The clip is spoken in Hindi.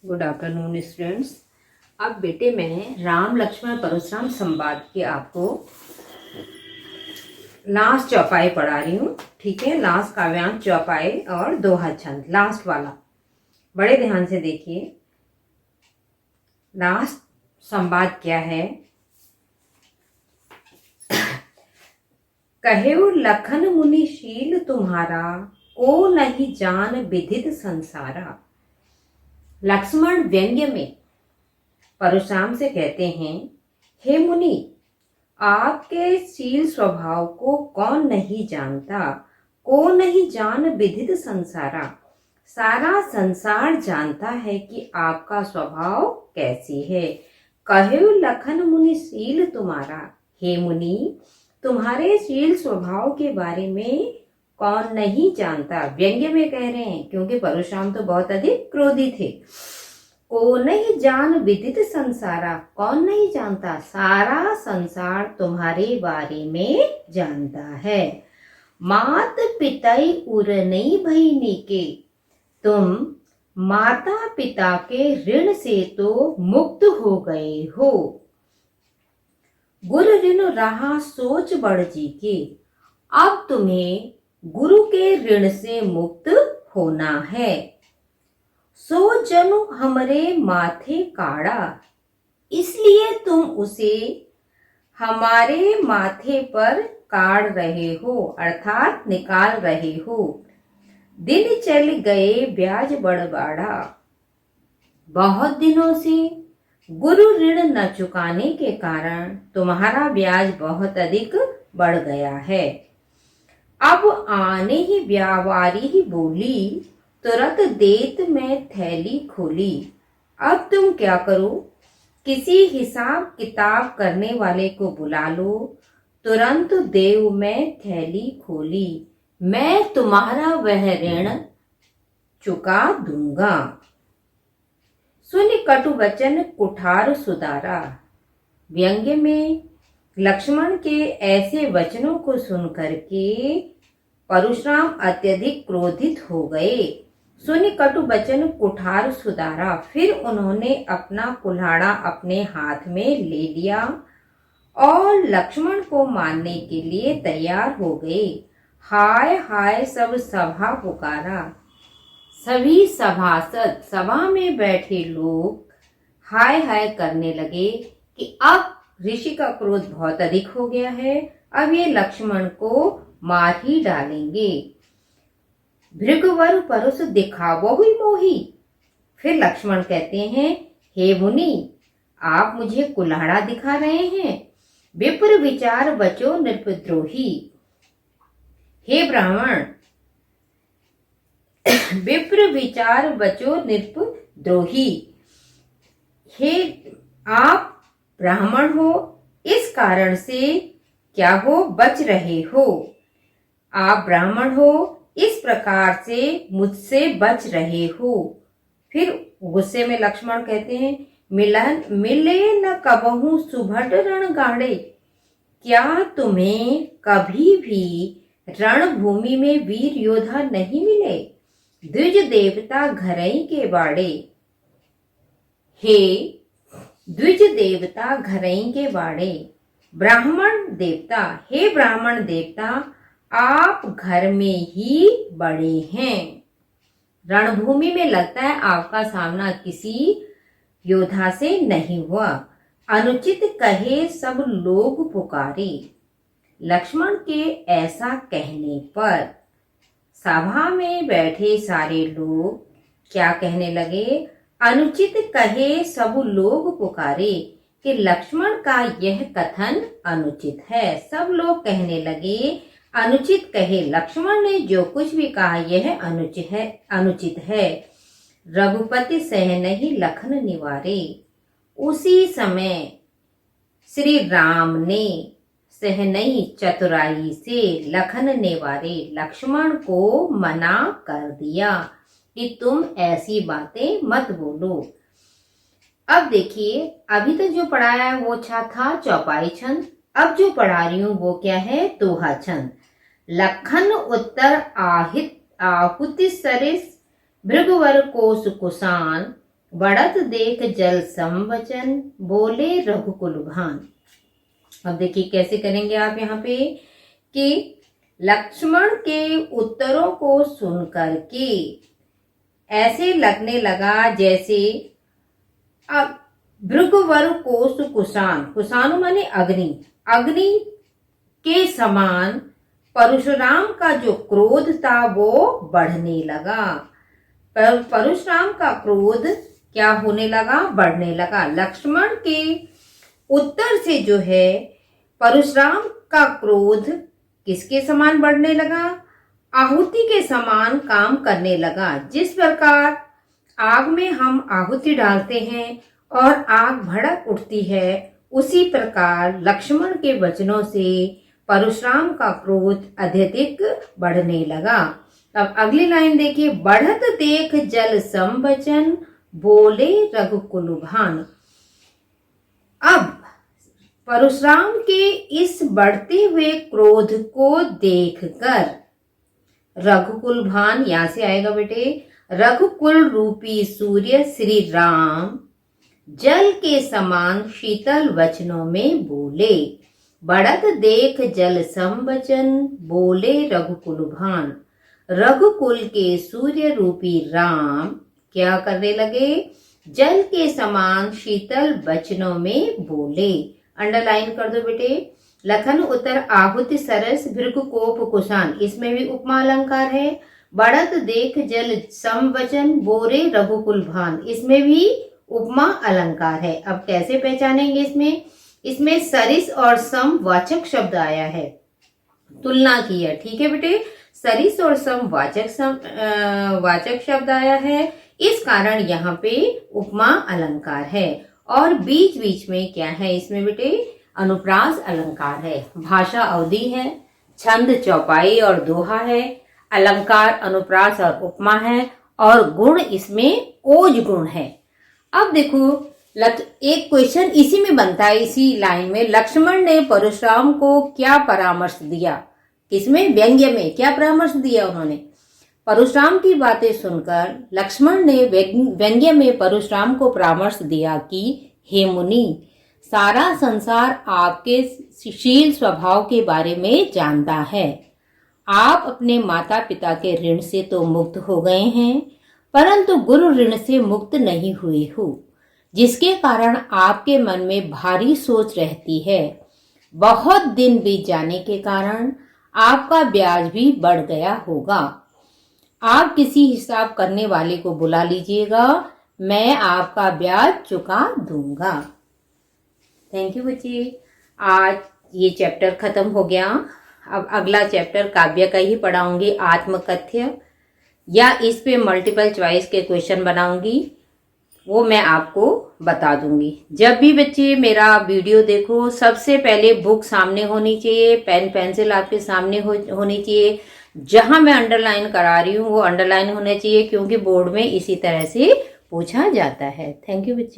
Good afternoon students. अब बेटे मैं राम लक्ष्मण परशुराम संवाद के आपको लास्ट चौपाई पढ़ा रही हूँ। ठीक है, लास्ट काव्यांश चौपाई और दोहा छंद, लास्ट वाला। बड़े ध्यान से देखिए। लास्ट संवाद क्या है? कहेउ लखन मुनि शील तुम्हारा, को नहीं जान विदित संसारा। लक्ष्मण व्यंग्य में परशुराम से कहते हैं, हे मुनि, आपके शील स्वभाव को कौन नहीं जानता, को नहीं जान विदित संसारा। सारा संसार जानता है कि आपका स्वभाव कैसी है। कहेउ लखन मुनि शील तुम्हारा, हे मुनि, तुम्हारे शील स्वभाव के बारे में कौन नहीं जानता। व्यंग्य में कह रहे हैं क्योंकि परशुराम तो बहुत अधिक क्रोधी थे। को नहीं जान विदित संसारा, कौन नहीं जानता, सारा संसार तुम्हारे बारे में जानता है। मात पिताई उरनई भईनी के, तुम माता पिता के ऋण से तो मुक्त हो गए हो। गुरु ऋण रहा सोच बड़ जी के, अब तुम्हें गुरु के ऋण से मुक्त होना है। सो जनु हमरे माथे काढ़ा, इसलिए तुम उसे हमारे माथे पर काढ़ रहे हो, अर्थात निकाल रहे हो। दिन चल गए ब्याज बढ़-बाढ़ा, बहुत दिनों से गुरु ऋण न चुकाने के कारण तुम्हारा ब्याज बहुत अधिक बढ़ गया है। अब आने ही ब्यावारी ही बोली, तुरंत देत में थैली खोली। अब तुम क्या करो, किसी हिसाब किताब करने वाले को बुला लो। तुरंत देव में थैली खोली, मैं तुम्हारा वह ऋण चुका दूंगा। सुन कटु वचन कुठार सुधारा। व्यंग्य में लक्ष्मण के ऐसे वचनों को सुनकर के परशुराम अत्यधिक क्रोधित हो गए। सुन कटु वचन कुठार सुधारा, फिर उन्होंने अपना कुल्हाड़ा अपने हाथ में ले लिया और लक्ष्मण को मारने के लिए तैयार हो गए। हाय हाय सब सभा पुकारा, सभी सभासद, सभा में बैठे लोग हाय हाय करने लगे कि अब ऋषि का क्रोध बहुत अधिक हो गया है, अब ये लक्ष्मण को मार ही डालेंगे। भृगुवर परस दिखावो हुई मोही। फिर लक्ष्मण कहते हैं, हे मुनि, आप मुझे कुल्हाड़ा दिखा रहे हैं। विप्र विचार बचो नृपद्रोही। हे ब्राह्मण, विप्र विचार बचो नृपद्रोही। हे आप ब्राह्मण हो, इस कारण से क्या हो, बच रहे हो। आप ब्राह्मण हो, इस प्रकार से मुझसे बच रहे हो। फिर गुस्से में लक्ष्मण कहते हैं, मिले न कबहू सुभट रण गाड़े। क्या तुम्हें कभी भी रणभूमि में वीर योद्धा नहीं मिले? द्विज देवता घरई के बाड़े। हे द्विज देवता घरई के बाड़े। ब्राह्मण देवता, हे ब्राह्मण देवता, आप घर में ही बड़े हैं। रणभूमि में लगता है आपका सामना किसी योद्धा से नहीं हुआ। अनुचित कहे सब लोग पुकारे। लक्ष्मण के ऐसा कहने पर सभा में बैठे सारे लोग क्या कहने लगे? अनुचित कहे सब लोग पुकारे, कि लक्ष्मण का यह कथन अनुचित है। सब लोग कहने लगे, अनुचित कहे, लक्ष्मण ने जो कुछ भी कहा यह अनुचित है। रघुपति सहनहि लखन निवारे। उसी समय श्री राम ने सहनई चतुराई से लखन निवारे लक्ष्मण को मना कर दिया कि तुम ऐसी बातें मत बोलो। अब देखिए, अभी तक जो पढ़ाया है वो था चौपाई छंद। अब जो पढ़ा रही हूं वो क्या है? दोहा छंद। लखन उत्तर आहुति सरिस, भृगुवर कोस कुसान, बढ़त देख जल समवचन, बोले रघुकुल भान। अब देखिए कैसे करेंगे आप यहाँ पे कि लक्ष्मण के उत्तरों को सुनकर के ऐसे लगने लगा जैसे अब भृगुवर कोस कुशान, कुशान माने अग्नि, अग्नि के समान परशुराम का जो क्रोध था वो बढ़ने लगा। परशुराम का क्रोध क्या होने लगा, बढ़ने लगा। लक्ष्मण के उत्तर से जो है परशुराम का क्रोध किसके समान बढ़ने लगा, आहुति के समान काम करने लगा। जिस प्रकार आग में हम आहुति डालते हैं और आग भड़क उठती है, उसी प्रकार लक्ष्मण के वचनों से परशुराम का क्रोध अत्यधिक बढ़ने लगा। अब अगली लाइन देखिए, बढ़त देख जल समवचन, बोले रघुकुल भान। अब परशुराम के इस बढ़ते हुए क्रोध को देखकर रघुकुल भान, यहां से आएगा बेटे, रघुकुल रूपी सूर्य श्री राम जल के समान शीतल वचनों में बोले। बढ़त देख जल समवचन, बोले रघुकुल भान। रघुकुल के सूर्य रूपी राम क्या करने लगे, जल के समान शीतल वचनों में बोले। अंडरलाइन कर दो बेटे। लखन उत्तर आहुति सरस भृगु कोप कुशान, इसमें भी उपमा अलंकार है। बढ़त देख जल समवचन, बोरे रघुकुल भान, इसमें भी उपमा अलंकार है। अब कैसे पहचानेंगे इसमें, इसमें सरिस और सम वाचक शब्द आया है, तुलना की है। ठीक है बेटे, सरिस और सम वाचक शब्द आया है, इस कारण यहाँ पे उपमा अलंकार है। और बीच बीच में क्या है इसमें बेटे, अनुप्रास अलंकार है। भाषा अवधि है, छंद चौपाई और दोहा है, अलंकार अनुप्रास और उपमा है, और गुण इसमें ओज गुण है। अब देखो एक क्वेश्चन इसी में बनता है, इसी लाइन में, लक्ष्मण ने परशुराम को क्या परामर्श दिया, किसमें, व्यंग्य में क्या परामर्श दिया उन्होंने। परशुराम की बातें सुनकर लक्ष्मण ने व्यंग्य में परशुराम को परामर्श दिया कि हे मुनि, सारा संसार आपके शील स्वभाव के बारे में जानता है। आप अपने माता पिता के ऋण से तो मुक्त हो गए हैं, परंतु गुरु ऋण से मुक्त नहीं हुए हो, जिसके कारण आपके मन में भारी सोच रहती है। बहुत दिन बीत जाने के कारण आपका ब्याज भी बढ़ गया होगा। आप किसी हिसाब करने वाले को बुला लीजिएगा, मैं आपका ब्याज चुका दूंगा। थैंक यू बच्चे, आज ये चैप्टर खत्म हो गया। अब अगला चैप्टर काव्य का ही पढ़ाऊंगी, आत्मकथ्य, या इस पे मल्टीपल चॉइस के क्वेश्चन बनाऊंगी, वो मैं आपको बता दूंगी। जब भी बच्चे मेरा वीडियो देखो, सबसे पहले बुक सामने होनी चाहिए, पेन पेंसिल आपके सामने होनी चाहिए। जहां मैं अंडरलाइन करा रही हूँ वो अंडरलाइन होना चाहिए, क्योंकि बोर्ड में इसी तरह से पूछा जाता है। थैंक यू बच्चे।